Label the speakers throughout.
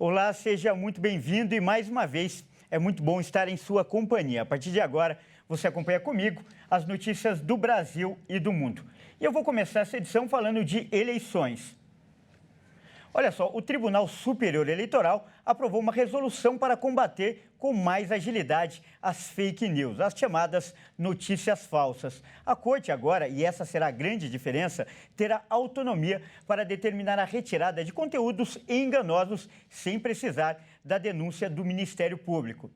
Speaker 1: Olá, seja muito bem-vindo e mais uma vez é muito bom estar em sua companhia. A partir de agora, você acompanha comigo as notícias do Brasil e do mundo. E eu vou começar essa edição falando de eleições. Olha só, o Tribunal Superior Eleitoral aprovou uma resolução para combater com mais agilidade as fake news, as chamadas notícias falsas. A Corte agora, e essa será a grande diferença, terá autonomia para determinar a retirada de conteúdos enganosos sem precisar da denúncia do Ministério Público.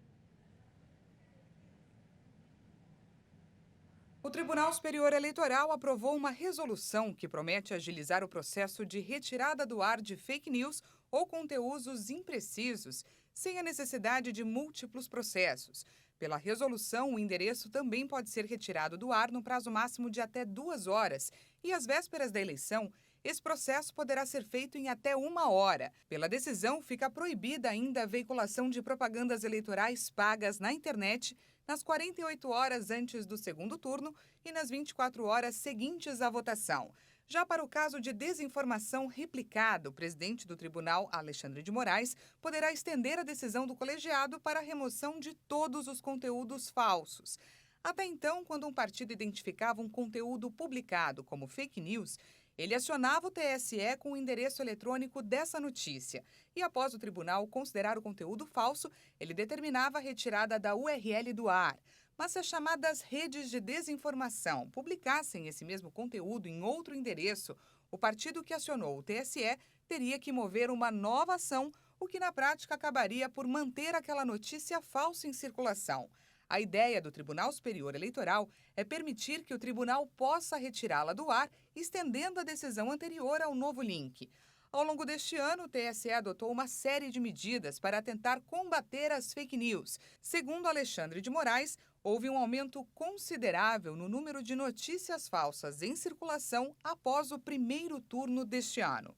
Speaker 2: O Tribunal Superior Eleitoral aprovou uma resolução que promete agilizar o processo de retirada do ar de fake news ou conteúdos imprecisos, sem a necessidade de múltiplos processos. Pela resolução, o endereço também pode ser retirado do ar no prazo máximo de até 2 horas e, às vésperas da eleição, esse processo poderá ser feito em até 1 hora. Pela decisão, fica proibida ainda a veiculação de propagandas eleitorais pagas na internet nas 48 horas antes do segundo turno e nas 24 horas seguintes à votação. Já para o caso de desinformação replicada, o presidente do tribunal, Alexandre de Moraes, poderá estender a decisão do colegiado para a remoção de todos os conteúdos falsos. Até então, quando um partido identificava um conteúdo publicado como fake news, ele acionava o TSE com o endereço eletrônico dessa notícia e, após o tribunal considerar o conteúdo falso, ele determinava a retirada da URL do ar. Mas se as chamadas redes de desinformação publicassem esse mesmo conteúdo em outro endereço, o partido que acionou o TSE teria que mover uma nova ação, o que na prática acabaria por manter aquela notícia falsa em circulação. A ideia do Tribunal Superior Eleitoral é permitir que o tribunal possa retirá-la do ar, estendendo a decisão anterior ao novo link. Ao longo deste ano, o TSE adotou uma série de medidas para tentar combater as fake news. Segundo Alexandre de Moraes, houve um aumento considerável no número de notícias falsas em circulação após o primeiro turno deste ano.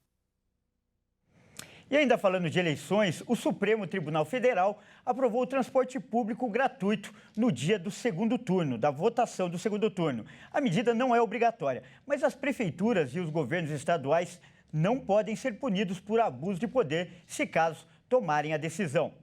Speaker 1: E ainda falando de eleições, o Supremo Tribunal Federal aprovou o transporte público gratuito no dia do segundo turno, da votação do segundo turno. A medida não é obrigatória, mas as prefeituras e os governos estaduais não podem ser punidos por abuso de poder, se caso tomarem a decisão.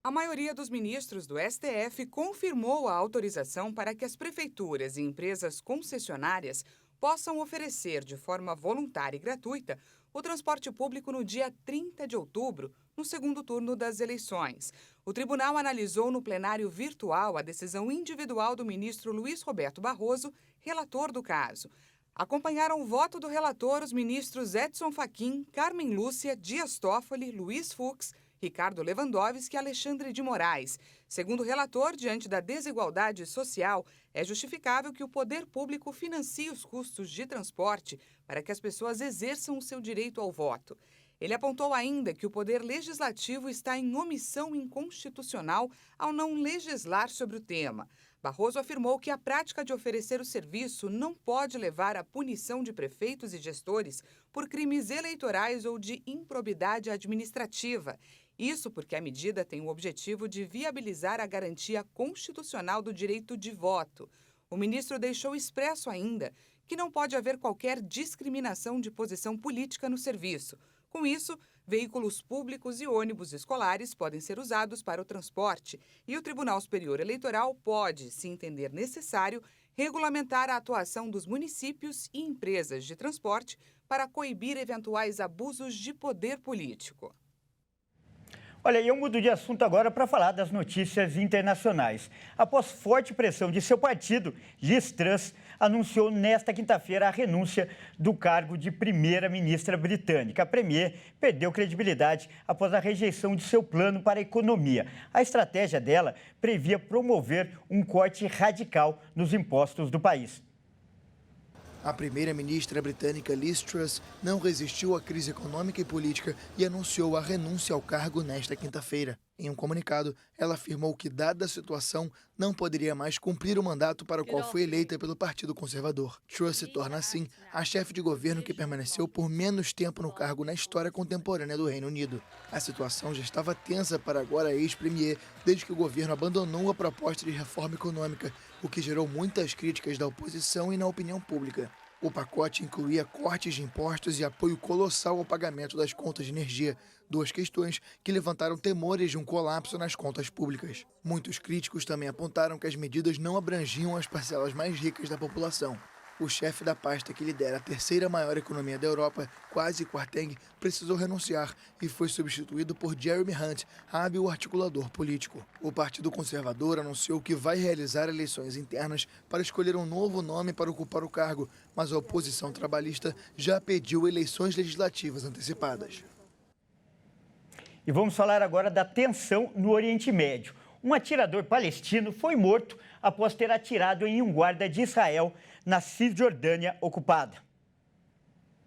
Speaker 2: A maioria dos ministros do STF confirmou a autorização para que as prefeituras e empresas concessionárias possam oferecer de forma voluntária e gratuita o transporte público no dia 30 de outubro, no segundo turno das eleições. O tribunal analisou no plenário virtual a decisão individual do ministro Luiz Roberto Barroso, relator do caso. Acompanharam o voto do relator os ministros Edson Fachin, Carmen Lúcia, Dias Toffoli, Luiz Fux, Ricardo Lewandowski e Alexandre de Moraes. Segundo o relator, diante da desigualdade social, é justificável que o poder público financie os custos de transporte para que as pessoas exerçam o seu direito ao voto. Ele apontou ainda que o poder legislativo está em omissão inconstitucional ao não legislar sobre o tema. Barroso afirmou que a prática de oferecer o serviço não pode levar à punição de prefeitos e gestores por crimes eleitorais ou de improbidade administrativa. Isso porque a medida tem o objetivo de viabilizar a garantia constitucional do direito de voto. O ministro deixou expresso ainda que não pode haver qualquer discriminação de posição política no serviço. Com isso, veículos públicos e ônibus escolares podem ser usados para o transporte e o Tribunal Superior Eleitoral pode, se entender necessário, regulamentar a atuação dos municípios e empresas de transporte para coibir eventuais abusos de poder político.
Speaker 1: Olha, eu mudo de assunto agora para falar das notícias internacionais. Após forte pressão de seu partido, Liz Truss anunciou nesta quinta-feira a renúncia do cargo de primeira-ministra britânica. A premier perdeu credibilidade após a rejeição de seu plano para a economia. A estratégia dela previa promover um corte radical nos impostos do país.
Speaker 3: A primeira-ministra britânica Liz Truss não resistiu à crise econômica e política e anunciou a renúncia ao cargo nesta quinta-feira. Em um comunicado, ela afirmou que, dada a situação, não poderia mais cumprir o mandato para o qual foi eleita pelo Partido Conservador. Truss se torna, assim, a chefe de governo que permaneceu por menos tempo no cargo na história contemporânea do Reino Unido. A situação já estava tensa para agora a ex-premier, desde que o governo abandonou a proposta de reforma econômica, o que gerou muitas críticas da oposição e na opinião pública. O pacote incluía cortes de impostos e apoio colossal ao pagamento das contas de energia, duas questões que levantaram temores de um colapso nas contas públicas. Muitos críticos também apontaram que as medidas não abrangiam as parcelas mais ricas da população. O chefe da pasta que lidera a terceira maior economia da Europa, Kwasi Kwarteng, precisou renunciar e foi substituído por Jeremy Hunt, hábil articulador político. O Partido Conservador anunciou que vai realizar eleições internas para escolher um novo nome para ocupar o cargo, mas a oposição trabalhista já pediu eleições legislativas antecipadas.
Speaker 1: E vamos falar agora da tensão no Oriente Médio. Um atirador palestino foi morto após ter atirado em um guarda de Israel na Cisjordânia ocupada.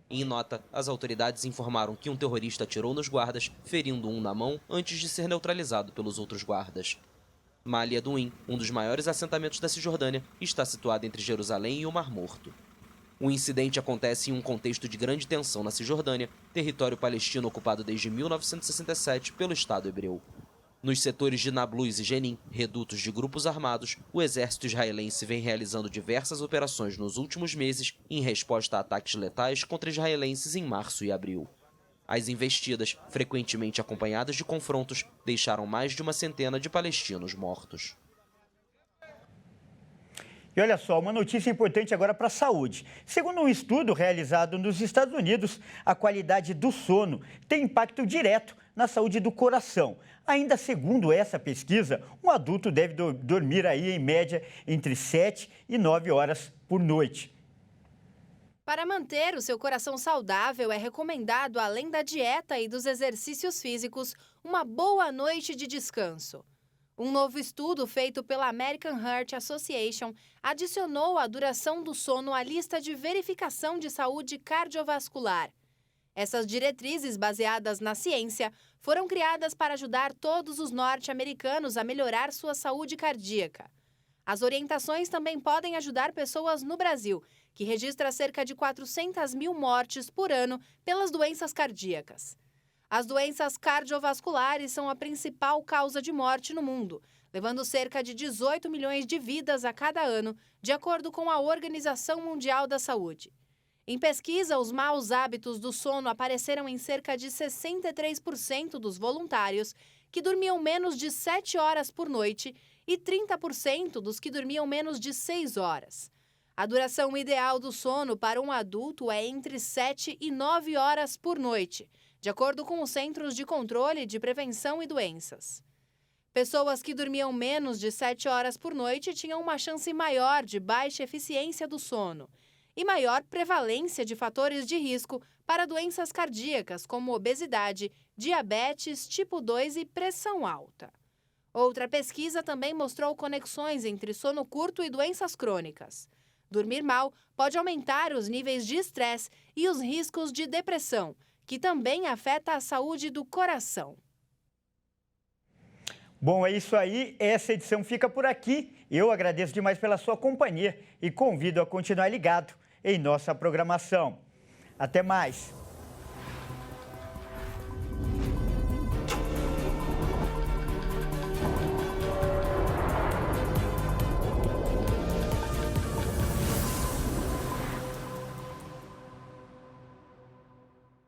Speaker 4: Em nota, as autoridades informaram que um terrorista atirou nos guardas, ferindo um na mão antes de ser neutralizado pelos outros guardas. Ma'ale Adumim, um dos maiores assentamentos da Cisjordânia, está situado entre Jerusalém e o Mar Morto. O incidente acontece em um contexto de grande tensão na Cisjordânia, território palestino ocupado desde 1967 pelo Estado hebreu. Nos setores de Nablus e Jenin, redutos de grupos armados, o exército israelense vem realizando diversas operações nos últimos meses em resposta a ataques letais contra israelenses em março e abril. As investidas, frequentemente acompanhadas de confrontos, deixaram mais de uma centena de palestinos mortos.
Speaker 1: E olha só, uma notícia importante agora para a saúde. Segundo um estudo realizado nos Estados Unidos, a qualidade do sono tem impacto direto na saúde do coração. Ainda segundo essa pesquisa, um adulto deve dormir aí em média entre 7 e 9 horas por noite.
Speaker 5: Para manter o seu coração saudável, é recomendado, além da dieta e dos exercícios físicos, uma boa noite de descanso. Um novo estudo feito pela American Heart Association adicionou a duração do sono à lista de verificação de saúde cardiovascular. Essas diretrizes, baseadas na ciência, foram criadas para ajudar todos os norte-americanos a melhorar sua saúde cardíaca. As orientações também podem ajudar pessoas no Brasil, que registra cerca de 400 mil mortes por ano pelas doenças cardíacas. As doenças cardiovasculares são a principal causa de morte no mundo, levando cerca de 18 milhões de vidas a cada ano, de acordo com a Organização Mundial da Saúde. Em pesquisa, os maus hábitos do sono apareceram em cerca de 63% dos voluntários que dormiam menos de 7 horas por noite e 30% dos que dormiam menos de 6 horas. A duração ideal do sono para um adulto é entre 7 e 9 horas por noite, de acordo com os Centros de Controle de Prevenção e Doenças. Pessoas que dormiam menos de 7 horas por noite tinham uma chance maior de baixa eficiência do sono e maior prevalência de fatores de risco para doenças cardíacas como obesidade, diabetes tipo 2 e pressão alta. Outra pesquisa também mostrou conexões entre sono curto e doenças crônicas. Dormir mal pode aumentar os níveis de estresse e os riscos de depressão, que também afeta a saúde do coração.
Speaker 1: Bom, é isso aí. Essa edição fica por aqui. Eu agradeço demais pela sua companhia e convido a continuar ligado em nossa programação. Até mais!